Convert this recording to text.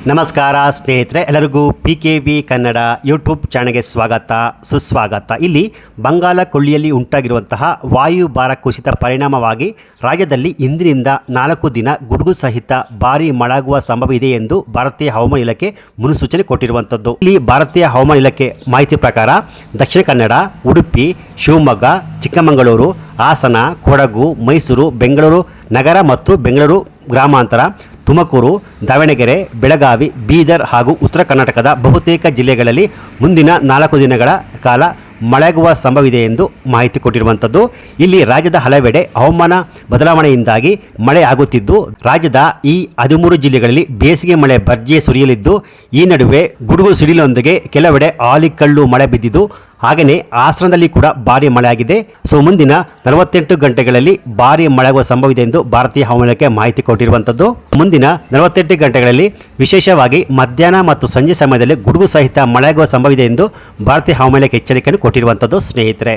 ನಮಸ್ಕಾರ ಸ್ನೇಹಿತರೆ, ಎಲ್ಲರಿಗೂ PKV ಕನ್ನಡ ಯೂಟ್ಯೂಬ್ ಚಾನಲ್ಗೆ ಸ್ವಾಗತ ಸುಸ್ವಾಗತ. ಇಲ್ಲಿ ಬಂಗಾಳ ಕೊಲ್ಲಿಯಲ್ಲಿ ಉಂಟಾಗಿರುವಂತಹ ವಾಯುಭಾರ ಕುಸಿತ ಪರಿಣಾಮವಾಗಿ ರಾಜ್ಯದಲ್ಲಿ ಇಂದಿನಿಂದ 4 ದಿನ ಗುಡುಗು ಸಹಿತ ಭಾರೀ ಮಳೆಯಾಗುವ ಸಂಭವ ಇದೆ ಎಂದು ಭಾರತೀಯ ಹವಾಮಾನ ಇಲಾಖೆ ಮುನ್ಸೂಚನೆ ಕೊಟ್ಟಿರುವಂಥದ್ದು. ಇಲ್ಲಿ ಭಾರತೀಯ ಹವಾಮಾನ ಇಲಾಖೆ ಮಾಹಿತಿ ಪ್ರಕಾರ ದಕ್ಷಿಣ ಕನ್ನಡ, ಉಡುಪಿ, ಶಿವಮೊಗ್ಗ, ಚಿಕ್ಕಮಗಳೂರು, ಹಾಸನ, ಕೊಡಗು, ಮೈಸೂರು, ಬೆಂಗಳೂರು ನಗರ ಮತ್ತು ಬೆಂಗಳೂರು ಗ್ರಾಮಾಂತರ, ತುಮಕೂರು, ದಾವಣಗೆರೆ, ಬೆಳಗಾವಿ, ಬೀದರ್ ಹಾಗೂ ಉತ್ತರ ಕರ್ನಾಟಕದ ಬಹುತೇಕ ಜಿಲ್ಲೆಗಳಲ್ಲಿ ಮುಂದಿನ 4 ದಿನಗಳ ಕಾಲ ಮಳೆಯಾಗುವ ಸಂಭವವಿದೆ ಎಂದು ಮಾಹಿತಿ ಕೊಟ್ಟಿರುವಂಥದ್ದು. ಇಲ್ಲಿ ರಾಜ್ಯದ ಹಲವೆಡೆ ಹವಾಮಾನ ಬದಲಾವಣೆಯಿಂದಾಗಿ ಮಳೆ ಆಗುತ್ತಿದ್ದು, ರಾಜ್ಯದ ಈ 13 ಜಿಲ್ಲೆಗಳಲ್ಲಿ ಬೇಸಿಗೆ ಮಳೆ ಭರ್ಜೆ ಸುರಿಯಲಿದ್ದು, ಈ ನಡುವೆ ಗುಡುಗು ಸಿಡಿಲೊಂದಿಗೆ ಕೆಲವೆಡೆ ಆಲಿಕಲ್ಲು ಮಳೆ ಬಿದ್ದಿದ್ದು, ಹಾಗೆಯೇ ಹಾಸನದಲ್ಲಿ ಕೂಡ ಭಾರಿ ಮಳೆಯಾಗಿದೆ. ಮುಂದಿನ 48 ಗಂಟೆಗಳಲ್ಲಿ ಭಾರಿ ಮಳೆಯಾಗುವ ಸಂಭವವಿದೆ ಎಂದು ಭಾರತೀಯ ಹವಾಮಾನ ಇಲಾಖೆ ಮಾಹಿತಿ ಕೊಟ್ಟಿರುವಂಥದ್ದು. ಮುಂದಿನ 48 ಗಂಟೆಗಳಲ್ಲಿ ವಿಶೇಷವಾಗಿ ಮಧ್ಯಾಹ್ನ ಮತ್ತು ಸಂಜೆ ಸಮಯದಲ್ಲಿ ಗುಡುಗು ಸಹಿತ ಮಳೆಯಾಗುವ ಸಂಭವವಿದೆ ಎಂದು ಭಾರತೀಯ ಹವಾಮಾನ ಇಲಾಖೆ ಎಚ್ಚರಿಕೆಯನ್ನು ಕೊಟ್ಟಿರುವಂಥದ್ದು ಸ್ನೇಹಿತರೆ.